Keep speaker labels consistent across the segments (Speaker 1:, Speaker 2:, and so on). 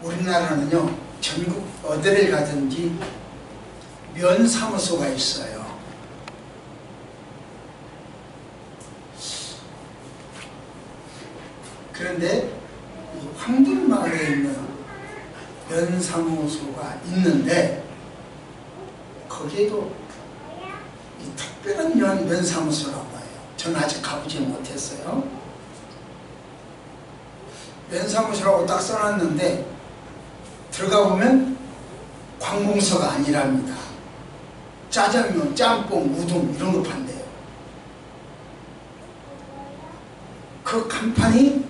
Speaker 1: 우리나라는요, 전국 어디를 가든지 면사무소가 있어요. 그런데 황들마을에 있는 면사무소가 있는데 거기에도 이 특별한 면사무소라고 해요. 저는 아직 가보지 못했어요. 면사무소라고 딱 써놨는데 들어가 보면 관공서가 아니랍니다. 짜장면, 짬뽕, 우동 이런 거 판대요. 그 간판이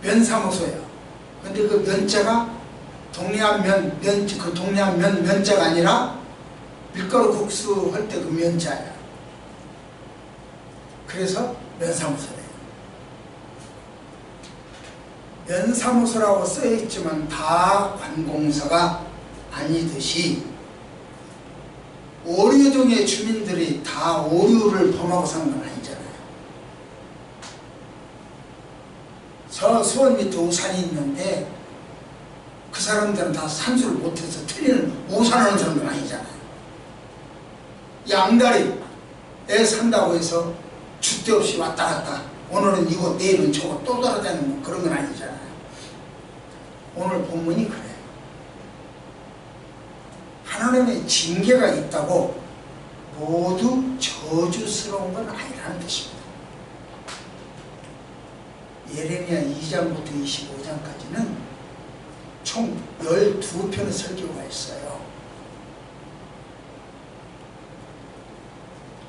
Speaker 1: 면사무소예요. 근데 그 면자가 동네안 그 동네안 면자가 아니라 밀가루 국수 할 때 그 면자예요. 그래서 면사무소래요. 면사무소라고 써있지만 다 관공서가 아니듯이 오류동의 주민들이 다 오류를 범하고 사는 건 아니잖아요. 수원 밑에 우산이 있는데 그 사람들은 다 산수를 못해서 틀리는 우산하는 사람들은 아니잖아요. 양다리에 산다고 해서 줏대 없이 왔다 갔다 오늘은 이거 내일은 저거 또 돌아다니는 그런 건 아니잖아요. 오늘 본문이 그래요. 하나님의 징계가 있다고 모두 저주스러운 건 아니라는 뜻입니다. 예레미야 2장부터 25장까지는 총 12편의 설교가 있어요.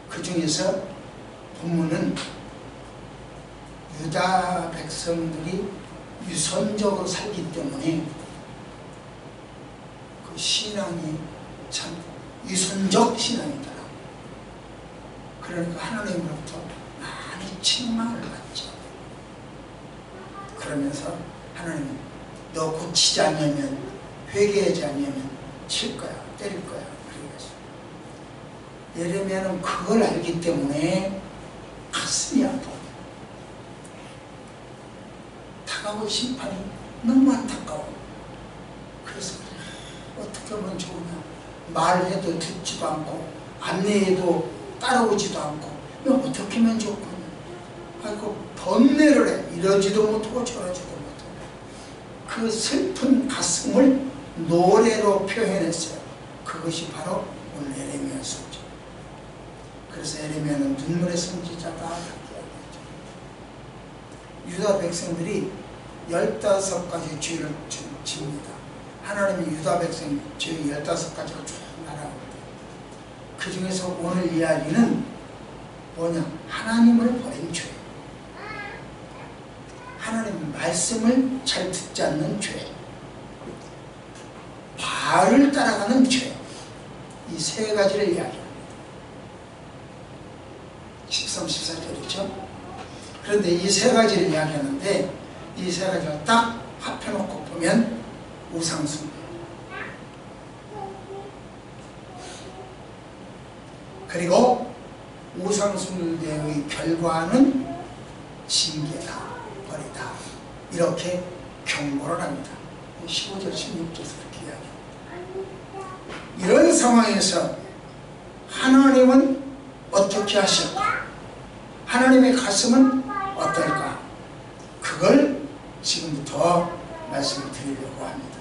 Speaker 1: 그 중에서 본문은 유다 백성들이 유선적으로 살기 때문에 그 신앙이 참 유선적 신앙이더라. 그러니까 하나님으로부터 많이 책망을 받죠. 그러면서 하나님은 너 고치지 않으면, 회개하지 않으면 칠 거야, 때릴 거야. 그러겠어요. 예레미야는 그걸 알기 때문에 가슴이 아파요. 다가올 심판이 너무 안타까워. 그래서 어떻게 하면 좋으냐. 말해도 듣지도 않고 안내해도 따라오지도 않고 어떻게 하면 좋겠냐. 아이고 번뇌를 해. 이러지도 못하고 저러지도 못하고. 그 슬픈 가슴을 노래로 표현했어요. 그것이 바로 오늘 예레미야서죠. 그래서 예레미야는 눈물의 선지자다. 유다 백성들이 15가지 죄를 집니다. 하나님이 유다 백성 죄 15가지를 쭉 말합니다. 그 중에서 오늘 이야기는 뭐냐? 하나님을 버린 죄. 하나님 말씀을 잘 듣지 않는 죄. 바알을 따라가는 죄. 이 세 가지를 이야기합니다. 13, 14절이죠. 그런데 이 세 가지를 이야기하는데 이 세 가지를 딱 합해놓고 보면 우상숭배. 그리고 우상숭배의 결과는 징계다, 벌이다. 이렇게 경고를 합니다. 15절, 16절에서 그렇게 이야기합니다. 이런 상황에서 하나님은 어떻게 하실까? 하나님의 가슴은 어떨까? 그걸 지금부터 말씀을 드리려고 합니다.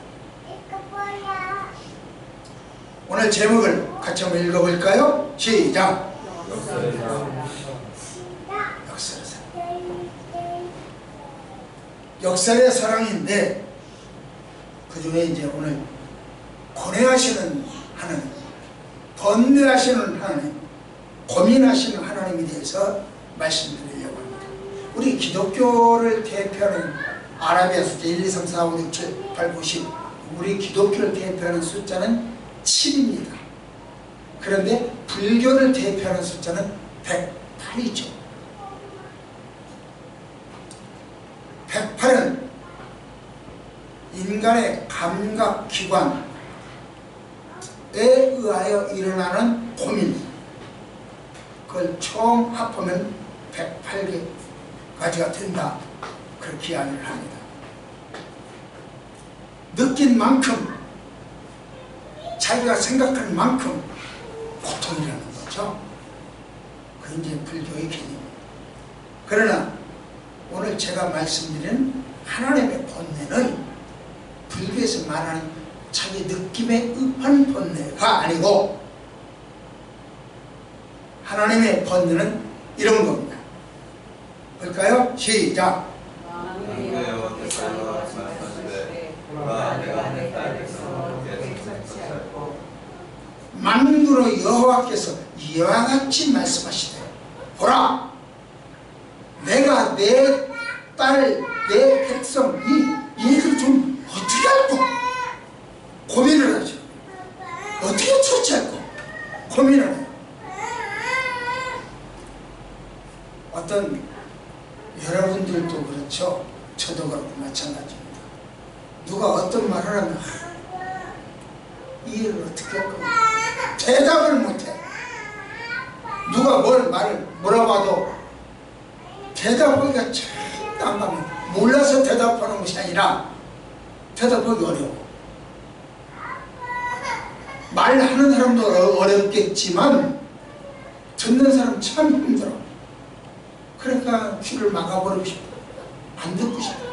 Speaker 1: 오늘 제목을 같이 한번 읽어볼까요? 시작! 역설의 사랑. 역설의 사랑인데 그 중에 이제 오늘 고뇌하시는 하나님, 번뇌하시는 하나님, 고민하시는 하나님에 대해서 말씀드리려고 합니다. 우리 기독교를 대표하는 아라비아 숫자 1, 2, 3, 4, 5, 6, 7, 8, 9, 10 우리 기독교를 대표하는 숫자는 7입니다. 그런데 불교를 대표하는 숫자는 108이죠. 108은 인간의 감각기관에 의하여 일어나는 고민, 그걸 총 합하면 108가지가 된다. 그렇게 이야기를 합니다. 느끼는 느낀 만큼, 자기가 생각한 만큼 고통이라는 거죠. 그 이제 불교의 개념입니다. 그러나 오늘 제가 말씀드린 하나님의 본내는 불교에서 말하는 자기 느낌에 의한 본내가 아니고, 하나님의 본내는 이런 겁니다. 볼까요? 시작. 만군의 여호와께서 이와 같이 말씀하시되, 보라, 내가 내 딸, 내 백성, 얘를 좀 어떻게 할까? 고민을 하죠. 어떻게 처치할까? 고민을 해요. 어떤 여러분들도 그렇죠. 저도 그렇고 마찬가지입니다. 누가 어떤 말을 하면 이 일을 어떻게 할 거야? 대답을 못해. 누가 뭐라고 하도 대답하기가 참 난감해. 몰라서 대답하는 것이 아니라 대답하기 어려워. 말하는 사람도 어렵겠지만 듣는 사람 참 힘들어. 그러니까 귀를 막아버리고 싶어. 안 듣고 싶어.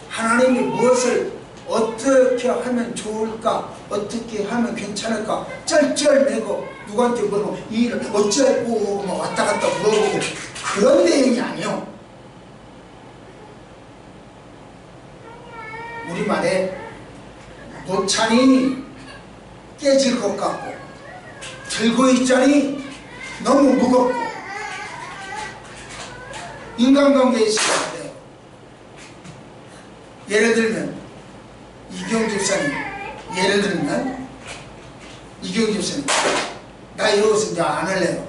Speaker 1: 하나님이 무엇을 어떻게 하면 좋을까, 어떻게 하면 괜찮을까 쩔쩔매고 누구한테 물어보고 이 일을 어찌할고 막 왔다 갔다 물어보고 그런 내용이 아니요. 우리말에 노찬이 깨질 것 같고 들고 있자니 너무 무겁고, 인간관계에 있어야 돼요. 예를 들면 이경 집사님, 이경 집사님, 나 이러고서 이제 안 할래요.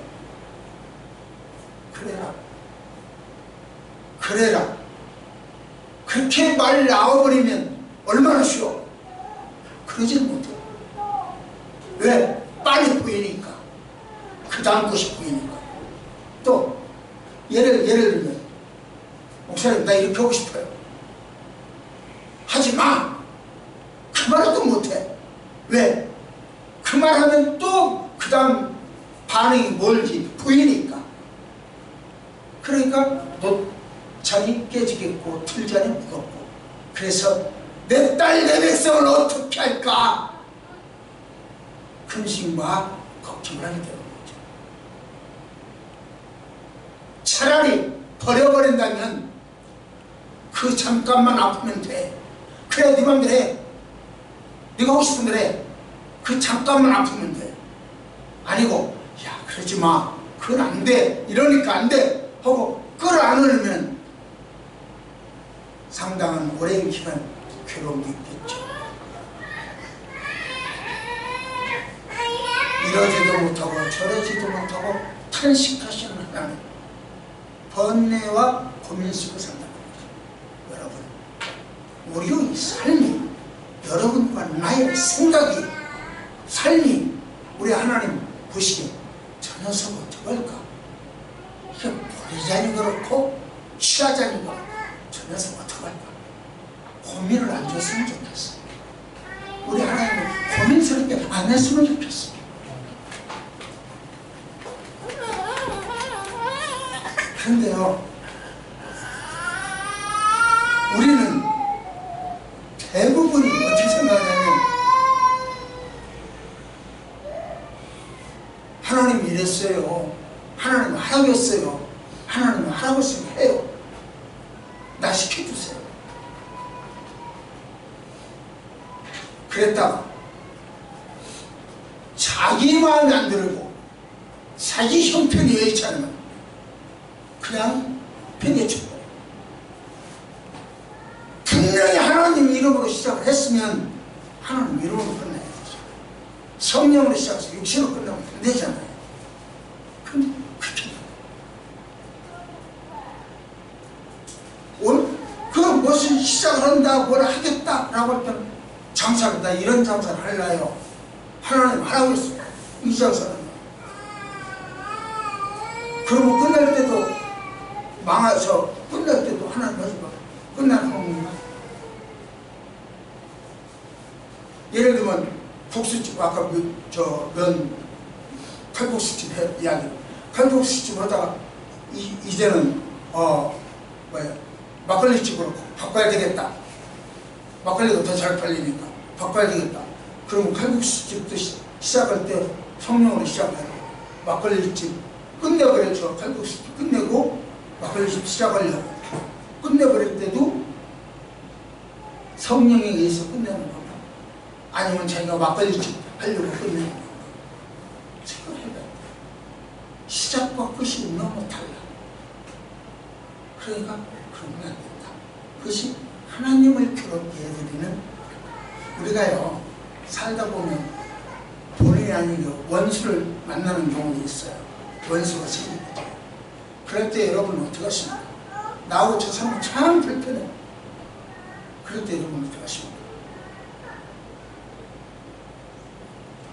Speaker 1: 그래라. 그렇게 말 나와버리면 얼마나 쉬워. 그러질 못해. 왜? 빨리 보이니까. 그 다음 것이 보이니까. 또 예를 들면, 목사님 나 이렇게 하고 싶어요. 하지마. 그 말도 못해. 왜? 그 말하면 또 그 다음 반응이 뭘지 보이니까. 그러니까 노찬이 깨지겠고 틀자니 무겁고. 그래서 내 딸 내 백성을 어떻게 할까 근심과 걱정을 하게 되는 거죠. 차라리 버려버린다면 그 잠깐만 아프면 돼. 그래 네 맘대로 해. 네가 하고 싶은 대로 해. 그 잠깐만 아프면 돼. 아니고 야 그러지 마. 그건 안 돼. 이러니까 안 돼. 하고 끌어안으면 상당한 오랜 기간 괴로움이 있겠죠. 이러지도 못하고 저러지도 못하고 탄식하시는 하나님, 번뇌와 고민 속에 산다는 거죠. 여러분, 우리의 삶이, 여러분과 나의 생각이, 삶이 우리 하나님 보시기에 저 녀석 어떡할까? 이게 버리자니 그렇고 취하자니 그렇고 저 녀석 어떡할까? 고민을 안 줬으면 좋겠어. 우리 하나님은 고민스럽게 안 했으면 좋겠어. 그런데요, 우리는 대부분이 어떻게 생각하냐면, 하나님이 이랬어요. 하나님 하라고 했어요. 하나님 하라고 했으면 해요. 나 시켜주세요. 그랬다가 자기 마음에 안 들고 자기 형편이 여의치 않으면 그냥 팽개쳐버려. 분명히 하나님 이름으로 시작을 했으면 하나님 이름으로 끝나야 되죠. 성령으로 시작해서 육신으로 끝나면 안 되잖아요. 근데 그렇게 그 무슨 시작을 한다, 뭘 하겠다 라고 할 때는 장사를, 나 이런 장사를 할래요. 하나님 하라고 했어요. 이 장사를. 그러고 끝날 때도 망해서 끝날 때도 하나님 하지 마. 끝나는 겁니다. 예를 들면 국수집, 아까 면 칼국수집 이야기, 칼국수집 하다가 이제는 막걸리집으로 바꿔야 되겠다. 막걸리가 더 잘 팔리니까 바꿔야 되겠다. 그러면 칼국수집도 시작할 때 성령으로 시작해요. 막걸리집 끝내버렸죠. 칼국수집 끝내고 막걸리집 시작하려고 끝내버릴 때도 성령에 의해서 끝내는 겁니다. 아니면 자기가 막걸리집 하려고 끝내는 겁니다. 생각을 해봐야 돼요. 시작과 끝이 너무 달라. 그러니까 그러면 안 된다. 그것이 하나님을 괴롭게 해드리는, 우리가요 살다 보면 본인이 아니고 원수를 만나는 경우도 있어요. 원수가 생깁니다. 그럴 때 여러분은 어떻게 하십니까? 나하고 저 사람은 참 불편해. 그럴 때 여러분은 어떻게 하십니까?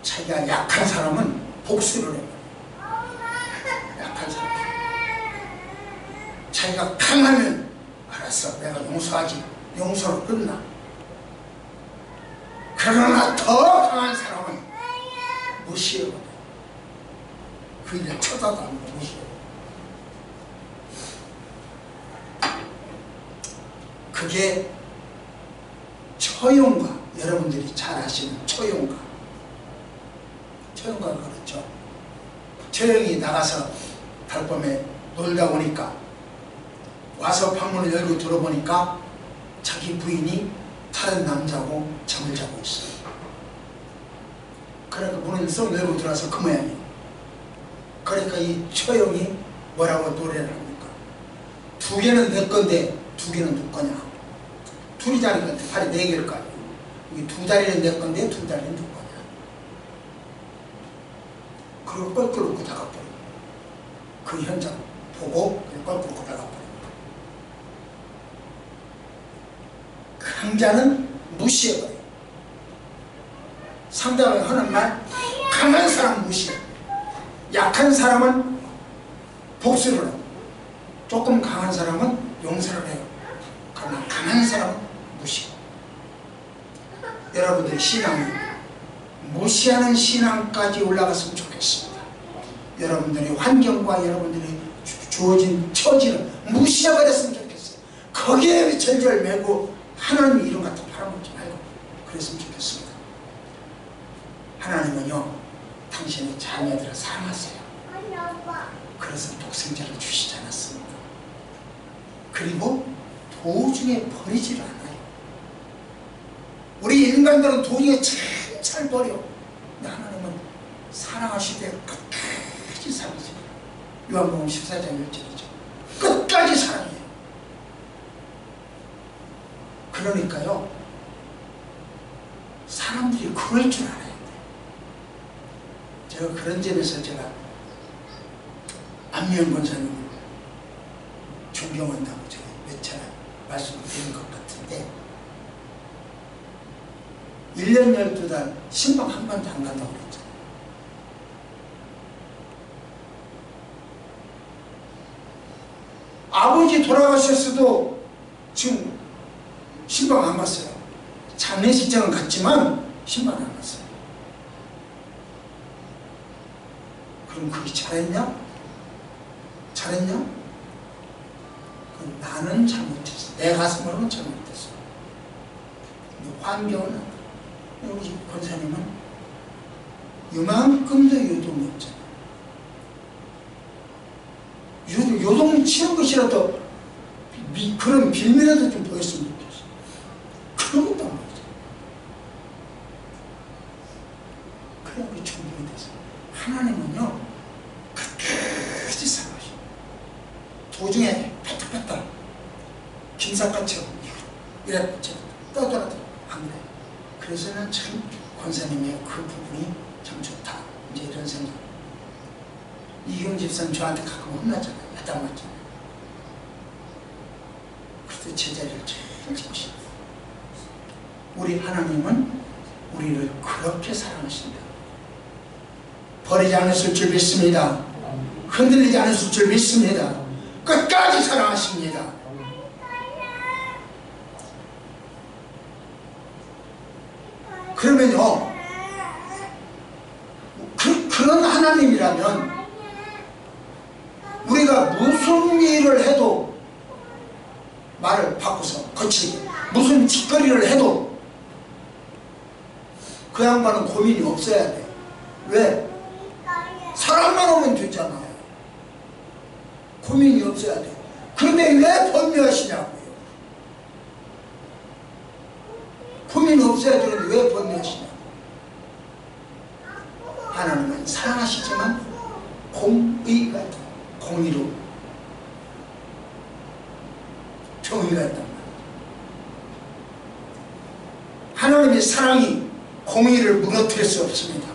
Speaker 1: 자기가 약한 사람은 복수를 해요. 약한 사람. 자기가 강하면 알았어, 내가 용서하지. 용서로 끝나. 그러나 더 강한 사람은 무시해버려. 그 일을 쳐다도 안 보고 무시해. 그게 처용가, 여러분들이 잘 아시는 처용가. 처용가가 그렇죠. 처용이 나가서 달밤에 놀다 보니까 와서 방문을 열고 들어보니까 자기 부인이 다른 남자하고 잠을 자고 있어요. 그러니까 문을 썩 열고 들어와서 그 모양이에요. 그러니까 이 처용이 뭐라고 노래를 합니까? 두 개는 내 건데 두 개는 누구 거냐? 둘이 자리가 다리 네 개일 거 아니에요. 이게 두 다리는 내 건데 두 다리는 누구 거냐? 그리고 껄껄 웃고 나가버려요. 그 현장 보고 껄껄 웃고 나가버려요. 강자는 무시해버려요. 상대방이 하는 말, 강한 사람 무시해. 약한 사람은 복수를 하고, 조금 강한 사람은 용서를 해요. 그러나 강한 사람은 무시해. 여러분들의 신앙이 무시하는 신앙까지 올라갔으면 좋겠습니다. 여러분들의 환경과 여러분들이 주어진 처지를 무시해버렸으면 좋겠어요. 거기에 절절 매고 하나님 이름 같은 팔아먹지 말고 그랬으면 좋겠습니다. 하나님은요, 당신의 자녀들을 사랑하세요. 그래서 독생자를 주시지 않았습니다. 그리고 도중에 버리지를 않아요. 우리 인간들은 도중에 잘 버려. 근데 하나님은 사랑하시되 끝까지 사랑하세요. 요한복음 14장 1절이죠. 끝까지 사랑해요. 그러니까요, 사람들이 그럴 줄 알아야 돼요. 제가 그런 점에서 제가 안미연 권사님을 존경한다고 제가 몇 차례 말씀드린 것 같은데, 1년 12달 신방 한 번도 안 간다고 그랬잖아요. 아버지 돌아가셨어도 지금 신방 안 갔어요. 장례식장은 갔지만 신방 안 갔어요. 그럼 그게 잘했냐? 잘했냐? 나는 잘못했어. 내 가슴으로는 잘못했어. 근데 환경은 우리 권사님은 이만큼도 요동이 없잖아. 요동 치는 것이라도 그런 빌미라도 좀 보였으면 좋겠어. 그런 것도 안 보였어. 그런 게 충분히 됐어. 하나님은요, 끝까지 사랑하셔. 도중에 패딱패딱 김삿갓처럼 이래 떠돌아도 안 그래. 그래서 난 참 권사님의 그 부분이 참 좋다, 이제 이런 생각. 이경 집사는 저한테 가끔 혼나잖아요. 야단 맞잖아요. 그래도 제자리를 제일 지고 싶어요. 우리 하나님은 우리를 그렇게 사랑하신다. 버리지 않으실 줄 믿습니다. 흔들리지 않으실 줄 믿습니다. 끝까지 사랑하십니다. 그러면요, 그런 하나님이라면 우리가 무슨 일을 해도 말을 바꿔서 거치게, 무슨 짓거리를 해도 그 양반은 고민이 없어야 돼. 왜? 사랑만 오면 되잖아요. 고민이 없어야 돼. 그런데 왜 번뇌하시냐고요. 고민이 없어야 되는데 왜 번뇌하시냐고. 하나님은 사랑하시지만 공의가 있다. 공의로 정의가 있단 말이에요. 하나님의 사랑이 공의를 무너뜨릴 수 없습니다.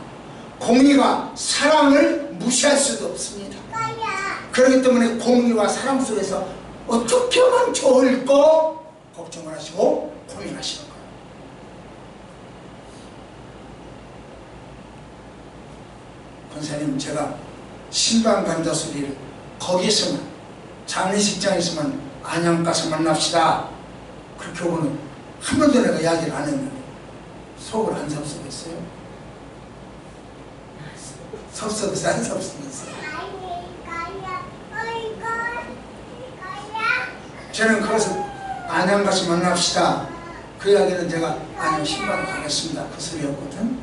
Speaker 1: 공의가 사랑을 무시할 수도 없습니다. 그렇기 때문에 공의와 사랑 속에서 어떻게 하면 좋을까 걱정을 하시고 고민하시는 거예요. 권사님, 제가 신방 간다 소리를 거기서만, 장례식장에서만 안양 가서 만납시다 그렇게 오고는 한 번도 내가 이야기를 안 했는데 속을 안 섭섭했어요? 섭섭해서 안 섭섭했어요? 저는 그것을 안양 가서 만납시다 그 이야기는 제가 안양 신방 가겠습니다 그 소리였거든.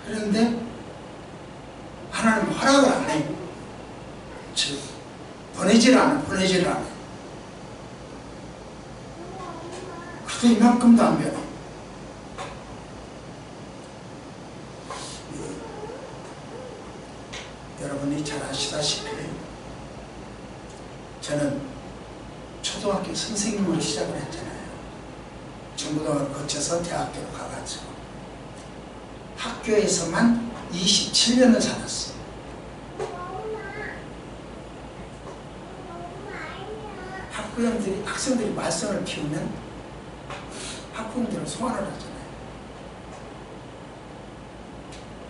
Speaker 1: 그런데 하나님 허락을 안 해요. 즉 보내지를 않아요. 그래도 이만큼도 안 변해. 여러분이 잘 아시다시피 저는 초등학교 선생님으로 시작을 했잖아요. 중고등학교를 거쳐서 대학교로 가가지고 학교에서만 27년을 살았어요. 학생들이 말썽을 피우면 학부형들을 소환을 하잖아요.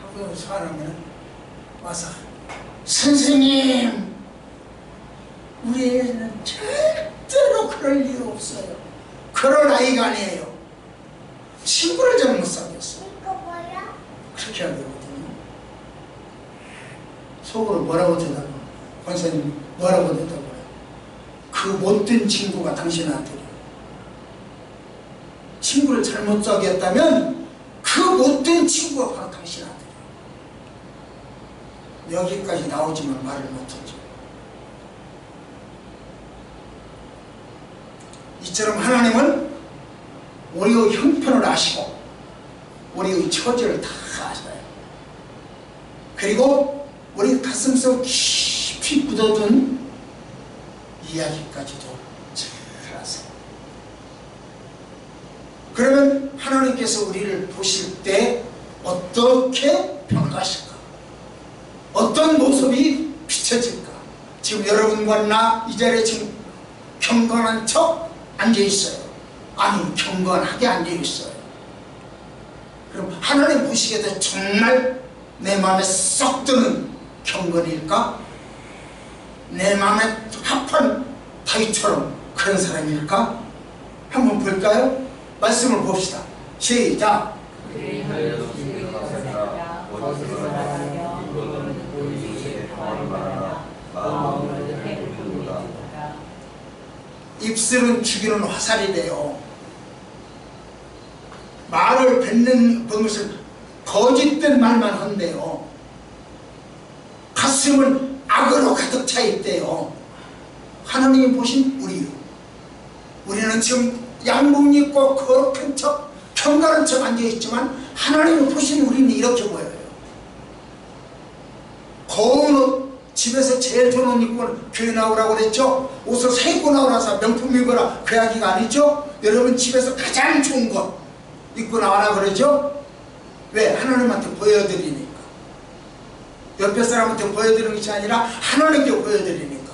Speaker 1: 학부형을 소환하면 와서 선생님, 우리 애는 절대로 그럴 일 없어요. 그럴 아이가 아니에요. 친구를 잘못 사귀었어요. 그렇게 하게 되거든요. 속으로 뭐라고 대답해요? 권사님 뭐라고 대답해요? 그 못된 친구가 당신 아들이에요. 친구를 잘못 사귀었다면 그 못된 친구가 바로 당신 아들이에요. 여기까지 나오지만 말을 못하죠. 이처럼 하나님은 우리의 형편을 아시고 우리의 처지를 다 아셔요. 그리고 우리 가슴속 깊이 묻어둔 이야기까지도 잘 아세요. 그러면 하나님께서 우리를 보실 때 어떻게 평가하실까? 어떤 모습이 비춰질까? 지금 여러분과 나 이 자리에 지금 경건한 척 앉아있어요. 아니, 경건하게 앉아있어요. 그럼 하나님 보시기에도 정말 내 마음에 쏙 드는 경건일까? 내 마음에 합한 다윗처럼 그런 사람일까? 한번 볼까요? 말씀을 봅시다. 시작! 입술은 죽이는 화살이래요. 말을 뱉는 것은 거짓된 말만 한대요. 가슴은 악으로 가득 차 있대요. 하나님이 보신 우리는 지금 양복 입고 거룩한 척 경건한 척 앉아있지만 하나님이 보신 우리는 이렇게 보여요. 고운 옷, 집에서 제일 좋은 옷 입고 교회 나오라고 그랬죠. 옷을 사 입고 나오라서 명품 입어라 그 이야기가 아니죠. 여러분 집에서 가장 좋은 것 입고 나와라 그러죠. 왜? 하나님한테 보여드리니까. 옆에 사람한테 보여드리는 것이 아니라 하나님께 보여드리니까.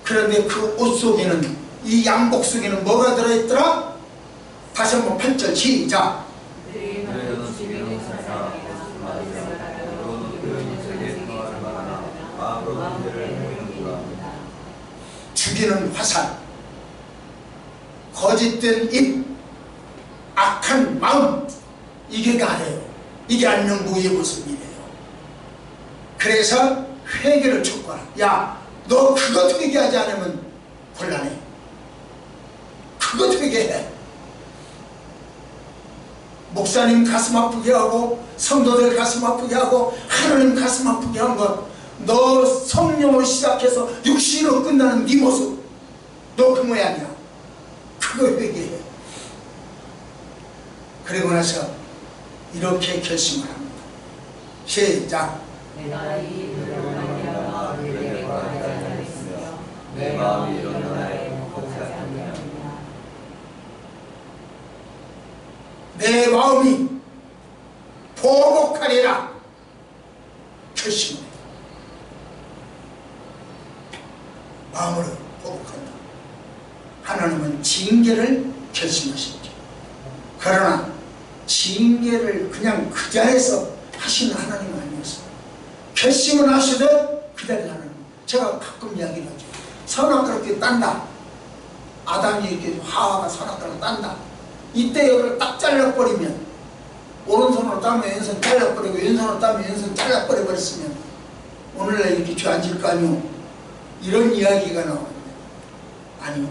Speaker 1: 그런데 그 옷 속에는, 이 양복 속에는 뭐가 들어있더라? 다시 한번 8절 시작! 죽이는 화살, 거짓된 입, 착한 마음, 이게 나래요. 이게 안녕부의 모습이래요. 그래서 회개를 촉구하라. 야, 너 그것 회개하지 않으면 곤란해. 그것 회개해. 목사님 가슴 아프게 하고 성도들 가슴 아프게 하고 하나님 가슴 아프게 한 것, 너 성령으로 시작해서 육신으로 끝나는 네 모습, 너 그 모양이야. 그거 회개해. 그리고 나서 이렇게 결심을 합니다. 시작.
Speaker 2: 내 나이 늘어나며 내게 관하였으며 내 마음이 일어나에 복하지 아니하느냐.
Speaker 1: 내 마음이 보복하리라 결심을 해요. 마음으로 보복한다. 하나님은 징계를 결심하십니다. 그러나 징계를 그냥 그 자리에서 하시는 하나님은 아니었어요. 결심을 하시되 기다리는 하나님. 제가 가끔 이야기를 하죠. 선악과를 딴다. 아담이 이렇게 하와가 선악과를 딴다. 이때 여기를 딱 잘라버리면, 오른손으로 따면 왼손 잘라버리고 왼손으로 따면 왼손 잘라버려버렸으면 오늘날 이렇게 죄 안 질 거 아니오. 이런 이야기가 나오는데, 아니요.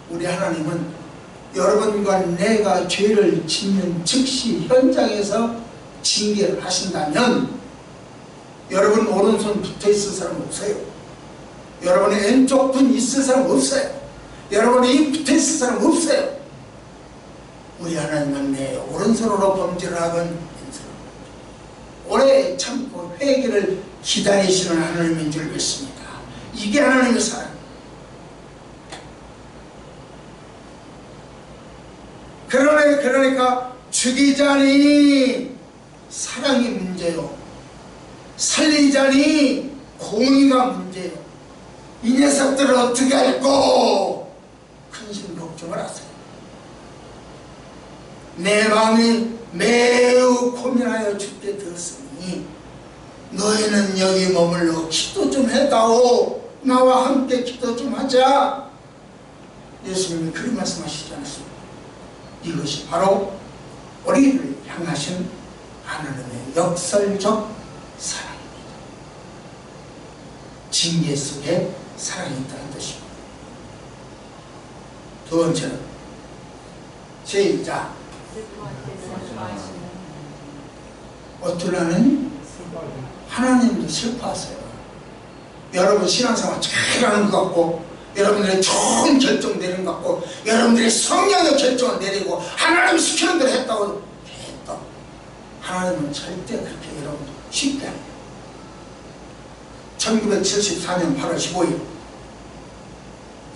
Speaker 1: 우리 하나님은 여러분과 내가 죄를 짓는 즉시 현장에서 징계를 하신다면 여러분 오른손 붙어있을 사람 없어요. 여러분의 왼쪽 눈 있을 사람 없어요. 여러분의 입 붙어있을 사람 없어요. 우리 하나님은 내 오른손으로 범죄를 하건 왼손으로 오래 참고 회개를 기다리시는 하나님인 줄 믿습니다. 이게 하나님의 사랑. 그러니까 죽이자니 사랑이 문제요, 살리자니 공의가 문제요. 이 녀석들을 어떻게 할꼬 근심 걱정을 하세요. 내 마음이 매우 고민하여 죽게 되었으니 너희는 여기 머물러 기도 좀 해다오. 나와 함께 기도 좀 하자. 예수님이 그런 말씀하시지 않았습니까? 이것이 바로 우리를 향하신 하나님의 역설적 사랑입니다. 징계 속에 사랑이 있다는 뜻입니다. 두 번째는 시작. 어떤 하나님? 하나님도 슬퍼하세요. 여러분 신앙생활 잘하는 것 같고, 여러분들의 좋은 결정 내리는 것 같고, 여러분들의 성령의 결정을 내리고 하나님 시키는 대로 했다고 했다. 하나님은 절대 그렇게 여러분들 쉽게 안 해요. 1974년 8월 15일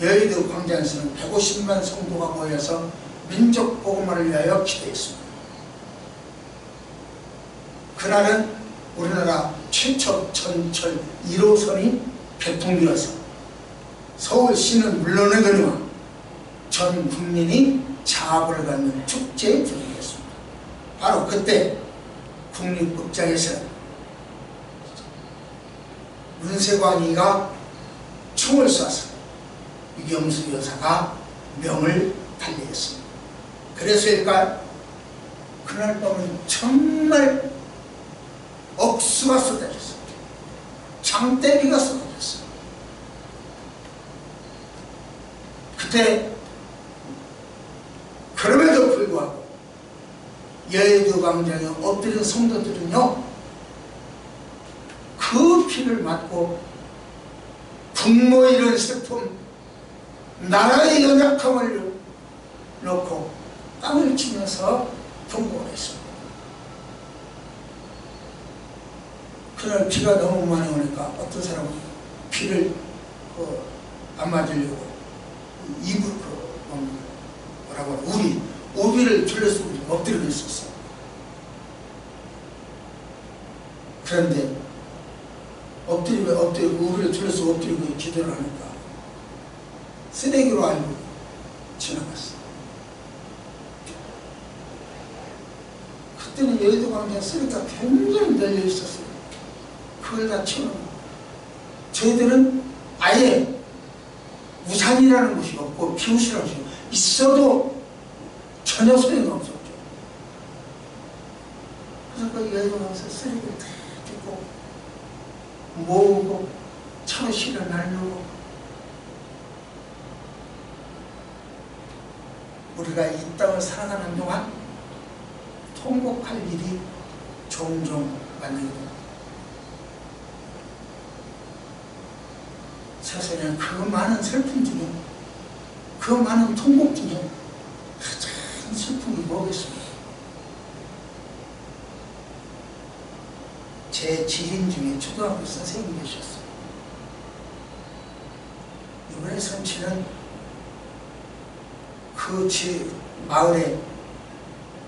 Speaker 1: 여의도 광장에서는 150만 성도가 모여서 민족 복음화를 위하여 기도했습니다. 그날은 우리나라 최초 전철 1호선이 개통되어서 서울시는 물론이거니와 전 국민이 자합을 갖는 축제에 들어갔습니다. 바로 그때 국립극장에서 문세관이가 총을 쏴서 유경수 여사가 명을 달리했습니다. 그래서일까 그날 밤은 정말 억수가 쏟아졌어요. 장대비가 쏟아졌어요. 그때 그럼에도 불구하고 여의도 광장에 엎드린 성도들은요, 그 피를 맞고 분노 이런 슬픔, 나라의 연약함을 놓고 땅을 치면서 경고를 했습니다. 그날 비가 너무 많이 오니까 어떤 사람은 비를 안 맞으려고 이불 뭐라고 우비를 둘러쓰고 엎드려 있었어요. 그런데 우비를 둘러쓰고 엎드리고 기도를 하니까 쓰레기로 알고 지나갔어요. 그때는 여의도 광장에 쓰레기가 굉장히 널려 있었어요. 그걸 다 치우는 거예요. 저희들은 아예 우산이라는 것이 없고 비옷이라는 것이 있어도 전혀 소용이 없었죠. 그래서 여기 와서 쓰레기를 다 줍고 모으고 차로 실어 날르고 우리가 이 땅을 살아가는 동안 통곡할 일이 종종 많습니다. 세상에 그 많은 슬픔 중에 그 많은 통곡 중에 가장 슬픔이 뭐겠습니까? 제 지인 중에 초등학교 선생님이 계셨어요. 이번에 선치는 그 마을에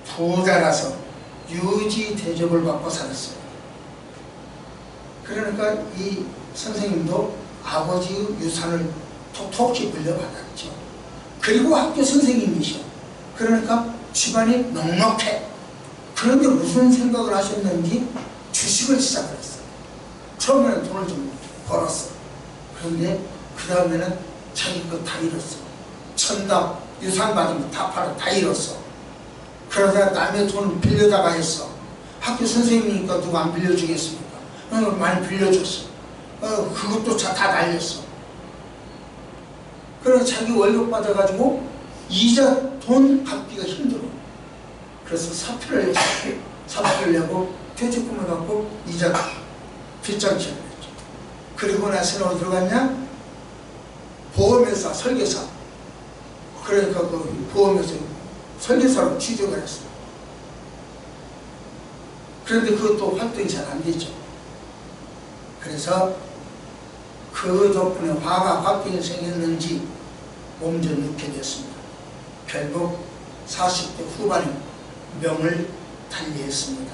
Speaker 1: 부자라서 유지 대접을 받고 살았어요. 그러니까 이 선생님도 아버지의 유산을 톡톡히 물려받았죠. 그리고 학교 선생님이셔. 그러니까 집안이 넉넉해. 그런데 무슨 생각을 하셨는지 주식을 시작을 했어요. 처음에는 돈을 좀 벌었어. 그런데 그 다음에는 자기 거 다 잃었어. 천당 유산 받은 거 다 팔아 다 잃었어. 그러다가 남의 돈을 빌려다가 했어. 학교 선생님이니까 누가 안 빌려주겠습니까? 많이 빌려줬어. 그것도 다 날렸어. 그래서 자기 월급 받아가지고 이자 돈 갚기가 힘들어. 그래서 사표를 냈어. 사표를 내고 퇴직금을 갖고 이자 빚장치를 했죠. 그리고 나서는 어디로 갔냐? 보험회사 설계사. 그러니까 그 보험회사 설계사로 취직을 했어. 그런데 그것도 활동이 잘 안 되죠. 그래서 그 덕분에 화가 화병이 생겼는지 몸져 눕게 됐습니다. 결국 40대 후반에 명을 달리했습니다.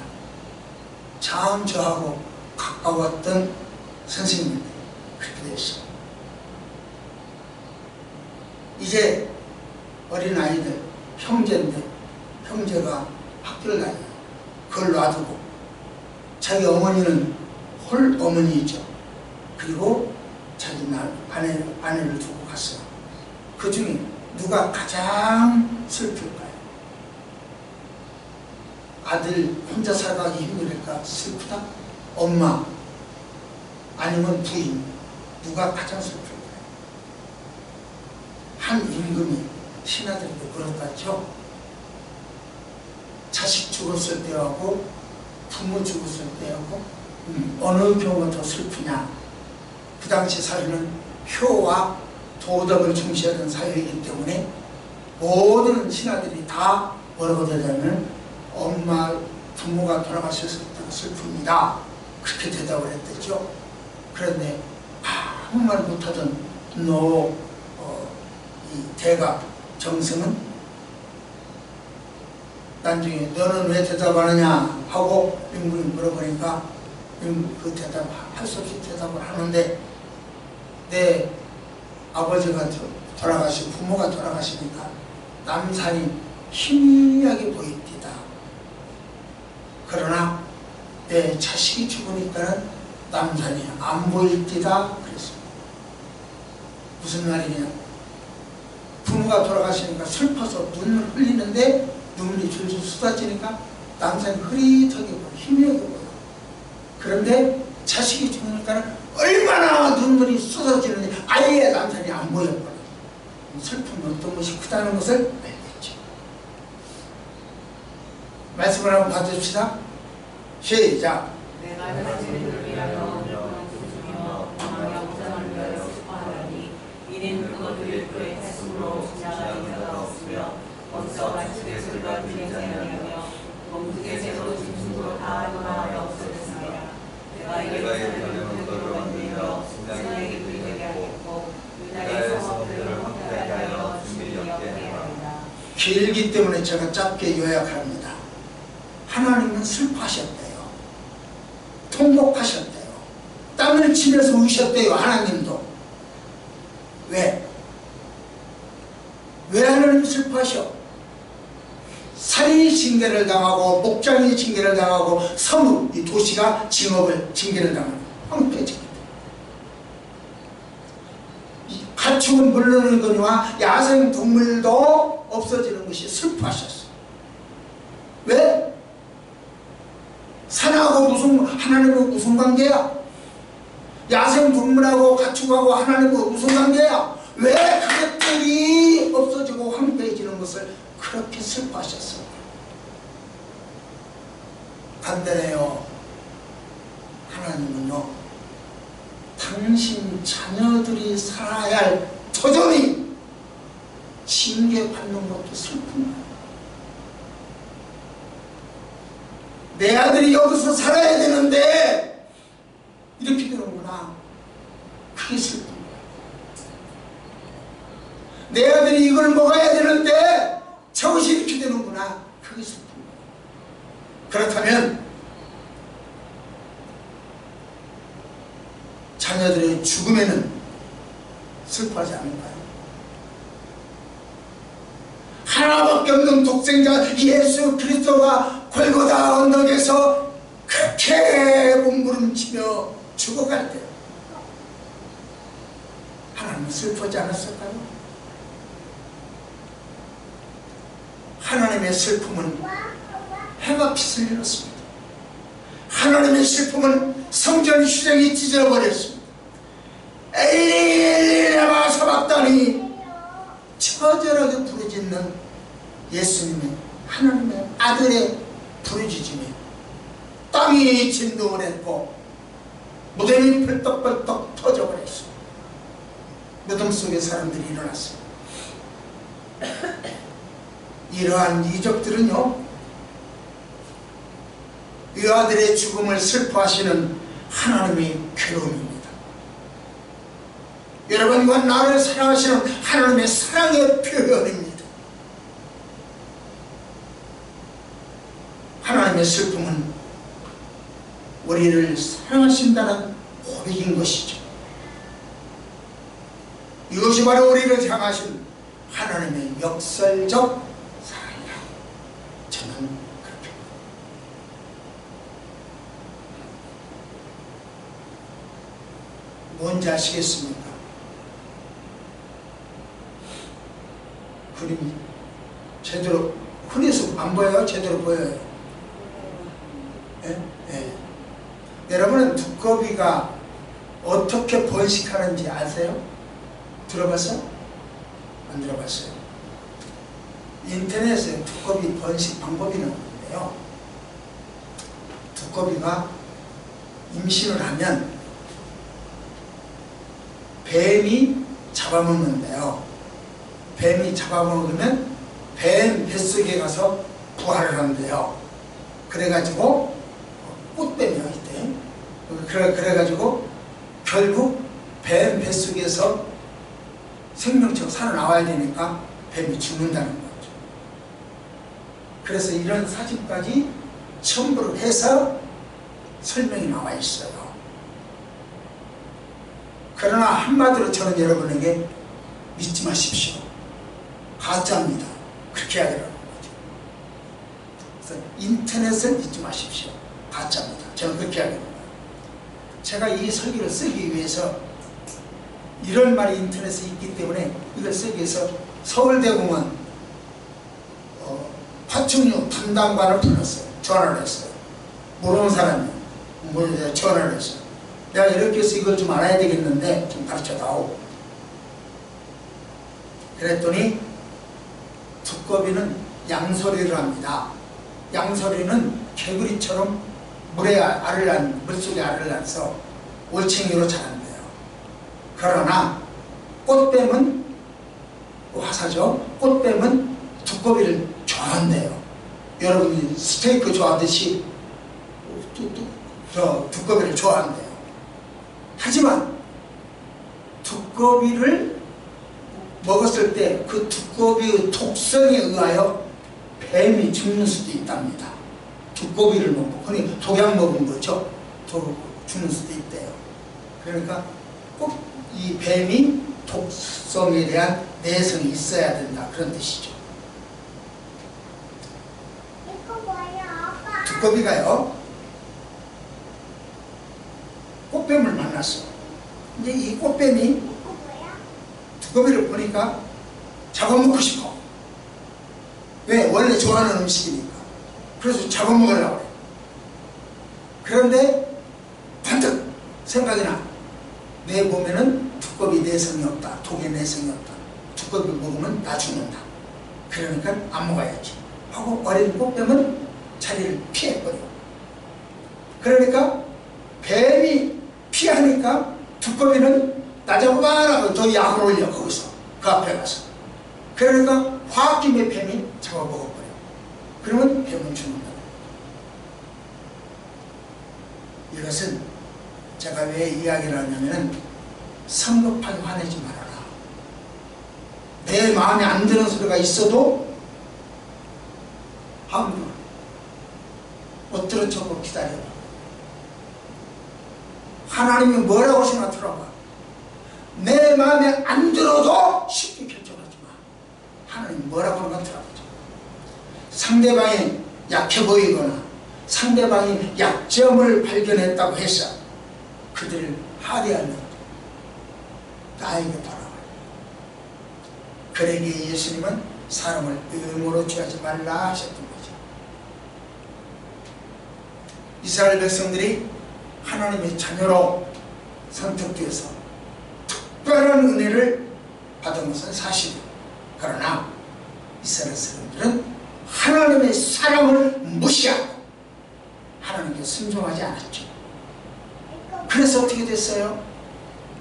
Speaker 1: 참 저하고 가까웠던 선생님인데 그렇게 됐어요. 이제 어린아이들, 형제인데 형제가 학교를 다녀요. 그걸 놔두고 자기 어머니는 홀 어머니이죠. 그리고 자기 아내를 두고 갔어요. 그 중에 누가 가장 슬플까요? 아들 혼자 살아가기 힘들까 슬프다? 엄마 아니면 부인 누가 가장 슬플까요? 한 임금이 신하들도 그렇다죠. 자식 죽었을 때하고 부모 죽었을 때하고 어느 경우가 더 슬프냐. 그 당시 사회는 효와 도덕을 중시하는 사회이기 때문에 모든 신하들이 다 뭐라고 되냐면 엄마, 부모가 돌아가셨을 때가 슬픕니다. 그렇게 대답을 했댔죠. 그런데 아무 말 못하던 이 대가 정승은 나중에 너는 왜 대답하느냐 하고 임금이 물어보니까 그 대답할 수 없이 대답을 하는데 내 아버지가 돌아가시고 부모가 돌아가시니까 남산이 희미하게 보입니다. 그러나 내 자식이 죽으니까는 남산이 안 보일디다 그랬습니다. 무슨 말이냐? 부모가 돌아가시니까 슬퍼서 눈물 흘리는데 눈물이 줄줄 쏟아지니까 남산이 흐릿하게 보여, 희미하게 보여. 그런데 자식이 죽으니까 얼마나 눈물이 쏟아지는지 아예 남산이 안 보여버려. 슬픔이 어떤 것이 크다는 것을 알겠죠. 말씀을 한번 봐줍시다. 시작.
Speaker 2: 내가 자신을 위하여 부르짖으며 망하여 무장을 위하여 슬퍼하노니 이는 그것들을 그의 했으므로 지나가는 자가 없으며 어디서 같이 내 소리가 들리지 아니하며 검둥의 새로 짐승으로 다 변화하여 없어졌습니다. 내가 이에 사는 그들을 만들며 신장에게 그리게 하겠고 유다의 성읍들을 황폐하게 하여 준비되게 하리라.
Speaker 1: 길기 때문에 제가 짧게 요약합니다. 하나님은 슬퍼하셨대요. 통곡하셨대요. 땀을 치면서 우셨대요. 하나님도. 왜? 왜 하나님 슬퍼하셔? 살인이 징계를 당하고 목장이 징계를 당하고 섬, 이 도시가 징계를 당하고 황폐해지기 때문에 가축은 물러는 거니와 야생 동물도 없어지는 것이 슬퍼하셨어. 왜? 하나님은 무슨 관계야? 야생 동물하고 가축하고 하나님은 무슨 관계야? 왜 그것들이 없어지고 황폐해지는 것을 그렇게 슬퍼하셨어요? 반대네요. 하나님은요, 당신 자녀들이 살아야 할 터전이 징계받는 것도 슬픈 거예요. 내 아들이 여기서 살아야 되는데 이렇게 되는구나. 그게 슬픈 거예요. 내 아들이 이걸 먹어야 되는데 저것이 이렇게 되는구나. 그게 슬픈 거예요. 그렇다면 자녀들의 죽음에는 슬퍼하지 않을까요? 하나밖에 없는 독생자 예수 그리스도가 골고다 언덕에서 그렇게 몸부림치며 죽어갈 때 하나님은 슬퍼하지 않았을까요? 하나님의 슬픔은 해가 빛을 잃었습니다. 하나님의 슬픔은 성전 휴장이 찢어버렸습니다. 엘리 엘리 라마 사박다니 처절하게 부르짖는 예수님의 하나님의 아들의 부르짖음에 땅이 진동을 했고 무덤이 벌떡벌떡 터져버렸습니다. 무덤 속에 사람들이 일어났습니다. 이러한 이적들은요, 이 아들의 죽음을 슬퍼하시는 하나님의 괴로움입니다. 여러분과 나를 사랑하시는 하나님의 사랑의 표현입니다. 하나님의 슬픔은 우리를 사랑하신다는 고백인 것이죠. 이것이 바로 우리를 향하신 하나님의 역설적 사랑이라 저는 그렇게 뭔지 아시겠습니까? 그림이 제대로 흔해서 안 보여요? 제대로 보여요? 예? 예. 여러분은 두꺼비가 어떻게 번식하는지 아세요? 들어봤어요? 안 들어봤어요? 인터넷에 두꺼비 번식 방법이 나오는데요, 두꺼비가 임신을 하면 뱀이 잡아먹는데요, 뱀이 잡아먹으면 뱀 뱃속에 가서 부화를 한대요. 그래가지고 꽃뱀이요 이때. 그래가지고 결국 뱀 뱃속에서 생명체가 살아나와야 되니까 뱀이 죽는다는 거죠. 그래서 이런 사진까지 첨부를 해서 설명이 나와 있어요. 그러나 한마디로 저는 여러분에게 믿지 마십시오. 가짜입니다. 그렇게 해야 되는 거죠. 그래서 인터넷을 믿지 마십시오. 가짜입니다. 저는 그렇게 해야 됩니다. 제가 이 설교를 쓰기 위해서 이런 말이 인터넷에 있기 때문에 이걸 쓰기 위해서 서울대공원 파충류 담당관을 불렀어요. 전화를 했어요. 모르는 사람이 전화를 했어요. 내가 이렇게 해서 이걸 좀 알아야 되겠는데 좀 가르쳐다오. 그랬더니 두꺼비는 양서리를 합니다. 양서리는 개구리처럼 물속에 알을 낳아서 올챙이로 자란대요. 그러나 꽃뱀은 화사죠. 꽃뱀은 두꺼비를 좋아한대요. 여러분이 스테이크 좋아하듯이 두꺼비를 좋아한대요. 하지만 두꺼비를 먹었을 때 그 두꺼비의 독성에 의하여 뱀이 죽는 수도 있답니다. 두꺼비를 먹고, 그러니 독약 먹은 거죠. 죽는 수도 있대요. 그러니까 꼭 이 뱀이 독성에 대한 내성이 있어야 된다, 그런 뜻이죠. 두꺼비가요, 꽃뱀을 만났어. 이제 이 꽃뱀이 두꺼비를 보니까 잡아먹고 싶어. 왜? 원래 좋아하는 음식이니까. 그래서 잡아먹으려고 그래. 그런데 번뜩 생각이 나. 내 몸에는 두꺼비 내성이 없다. 독의 내성이 없다. 두꺼비 먹으면 나 죽는다. 그러니까 안 먹어야지 하고 어린 꽃뱀은 자리를 피해버려. 그러니까 뱀이 피하니까 두꺼비는 나자마자 더 약을 올려. 거기서 그 앞에 가서. 그러니까 화학김에 뱀이 잡아먹어버려. 그러면 뱀은 죽는다. 이것은 제가 왜 이야기를 하냐면은 성급하게 화내지 말아라. 내 마음에 안 드는 소리가 있어도 함부로 못 들은 척으로 기다려라. 하나님이 뭐라고 하시나 들어봐. 내 마음에 안 들어도 쉽게 결정하지 마. 하나님이 뭐라고 하는가 들어보자. 상대방이 약해 보이거나 상대방이 약점을 발견했다고 해서 그들을 하대하는 나에게 돌아와요. 그러기에 예수님은 사람을 의무로 취하지 말라 하셨던 거죠. 이스라엘 백성들이 하나님의 자녀로 선택되어서 특별한 은혜를 받은 것은 사실이에요. 그러나 이스라엘 사람들은 하나님의 사랑을 무시하고 하나님께 순종하지 않았죠. 그래서 어떻게 됐어요?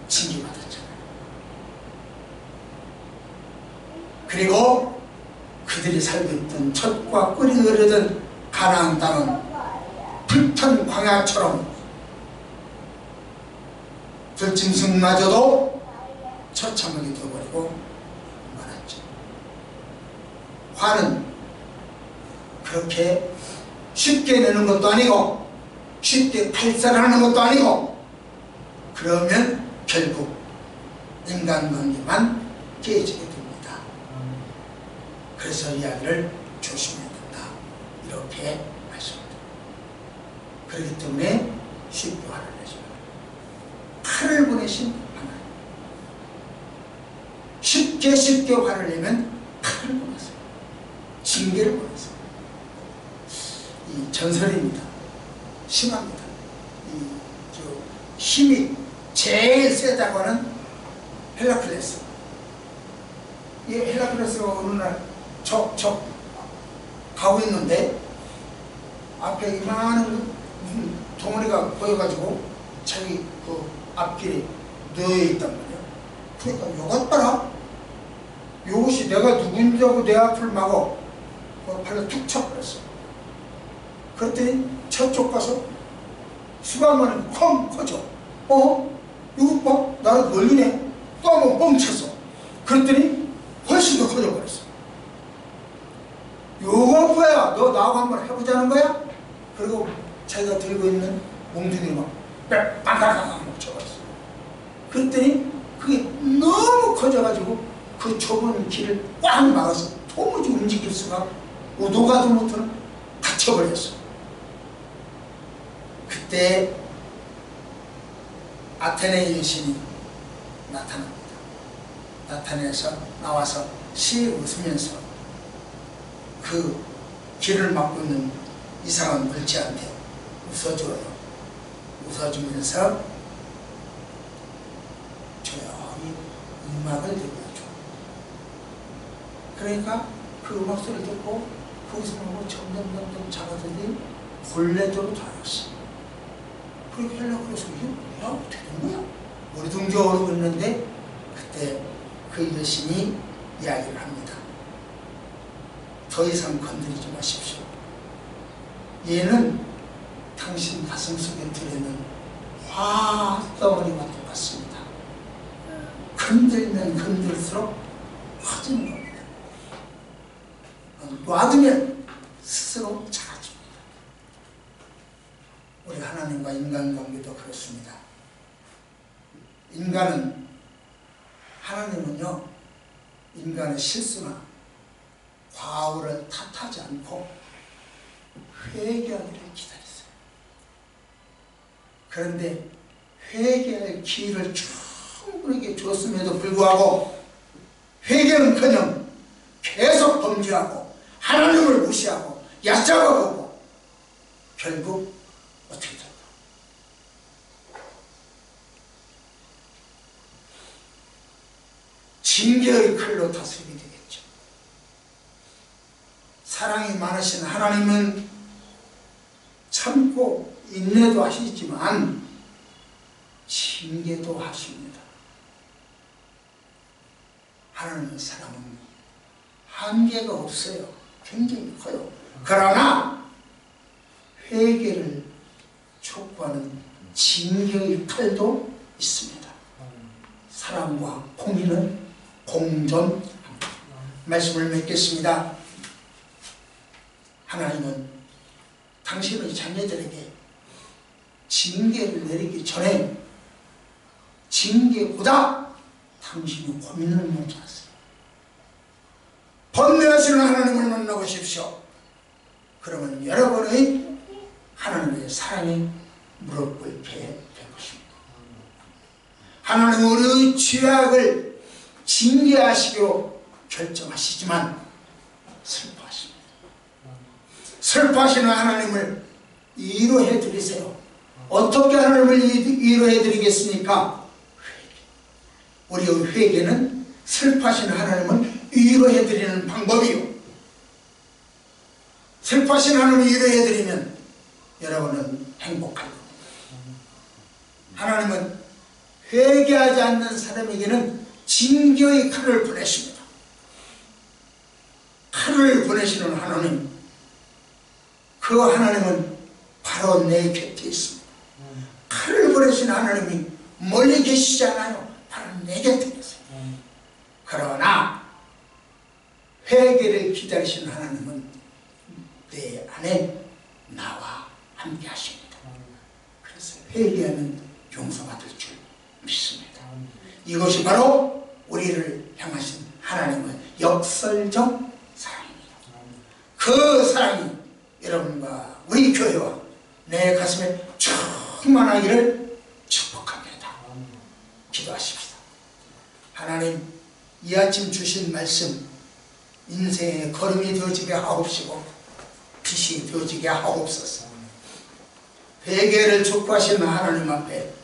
Speaker 1: 징계받았잖아요. 그리고 그들이 살고 있던 젖과 꿀이 흐르던 가나안 땅은 불탄 광야처럼 들짐승마저도 처참하게 되어버리고 말았죠. 화는 그렇게 쉽게 내는 것도 아니고 쉽게 발산하는 것도 아니고 그러면 결국 인간관계만 깨지게 됩니다. 그래서 이야기를 조심해야 된다. 이렇게 말씀합니다. 그렇기 때문에 쉽게 화를 내지 말아요. 칼을 보내신 하나님. 쉽게 화를 내면 칼을 보내세요. 징계를 보내세요. 이 전설입니다. 심합니다. 힘이 제일 세다고 하는 헬라클레스. 이 헬라클레스가 어느 날 가고 있는데 앞에 이만한 무슨 덩어리가 보여가지고 자기 그 앞길에 놓여있단 말이야. 그러니까 요것 봐라. 요것이 내가 누군지 하고 내 앞을 막어. 발로 툭 쳐버렸어. 그랬더니 저쪽 가서 수박만이 쾅 커져. 이거 봐. 나를 놀리네. 또 한 번 뻥쳤어. 그랬더니 훨씬 더 커져버렸어. 요거 뭐야? 너 나하고 한번 해보자는 거야? 그리고 자기가 들고 있는 몽둥이를 막 빵빵빵 쳐버렸어. 그랬더니 그게 너무 커져가지고 그 좁은 길을 꽉 막아서 도무지 움직일 수가 오도 가도 못하는 갇혀버렸어. 그때 아테네의 여신이 나타납니다. 나타나서 나와서 시 웃으면서 그 길을 막고 있는 이상한 물체한테 웃어줘요. 웃어주면서 조용히 음악을 들려줘. 그러니까 그 음악 소리를 듣고 거기서 보고 점점 작아지더니 본래대로 자랐어. 그렇게 하려고 그래서 이게 뭐야? 어떻게 된 거야? 머리둥저어르고 있는데 그때 그 여신이 이야기를 합니다. 더 이상 건드리지 마십시오. 얘는 당신 가슴 속에 들어있는 화덩어리와 똑같습니다. 건들면 건들수록 커지는 겁니다. 놔두면 스스로 작아집니다. 우리 하나님과 인간관계도 그렇습니다. 하나님은요, 인간의 실수나 과오를 탓하지 않고 회개하기를 기다렸어요. 그런데 회개할 기회를 충분하게 줬음에도 불구하고 회개는커녕 계속 범죄하고 하나님을 무시하고 얕잡아보고 결국 어떻게 될까? 징계의 칼로 다스리게 되겠죠. 사랑이 많으신 하나님은 참고 인내도 하시지만 징계도 하십니다. 하나님의 사랑은 한계가 없어요. 굉장히 커요. 그러나 회개를 촉구하는 징계의 칼도 있습니다. 사랑과 공의는 공존합니다. 말씀을 맺겠습니다. 하나님은 당신의 자녀들에게 징계를 내리기 전에 징계보다 당신이 고민을 먼저 하세요. 번뇌하시는 하나님을 만나보십시오. 그러면 여러분의 하나님의 사랑이 무릎 꿇게 될 것입니다. 하나님은 우리의 죄악을 징계하시기로 결정하시지만 슬퍼하십니다. 슬퍼하시는 하나님을 위로해 드리세요. 어떻게 하나님을 위로해 드리겠습니까? 우리의 회개는 슬퍼하시는 하나님을 위로해 드리는 방법이요. 슬퍼하시는 하나님을 위로해 드리면 여러분은 행복할 겁니다. 하나님은 회개하지 않는 사람에게는 징계의 칼을 보내십니다. 칼을 보내시는 하나님, 그 하나님은 바로 내 곁에 있습니다. 칼을 보내시는 하나님이 멀리 계시지 않아요. 바로 내 곁에 계세요. 그러나 회개를 기다리시는 하나님은 내 안에 나와 함께 하십니다. 그래서 회개하면 용서받을 줄 믿습니다. 이것이 바로 우리를 향하신 하나님의 역설적 사랑입니다. 그 사랑이 여러분과 우리 교회와 내 가슴에 충만하기를 축복합니다. 기도하십시다. 하나님, 이 아침 주신 말씀 인생의 걸음이 되어지게 하옵시고 빛이 되어지게 하옵소서. 회개를 촉구하시는 하나님 앞에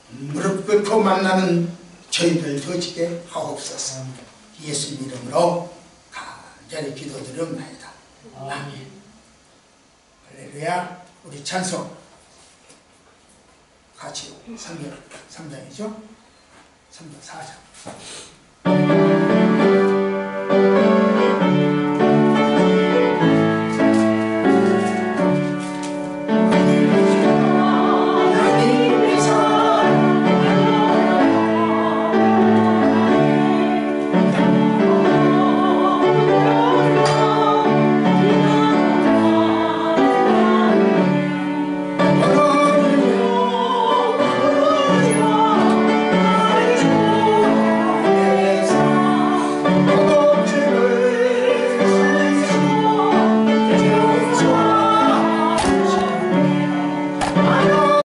Speaker 1: 무릎 꿇고 만나는 저희들 되어지게 하옵소서. 예수님 이름으로 간절히 기도드립니다. 아멘. 할렐루야. 우리 찬송 같이 3장이죠? 3장 4장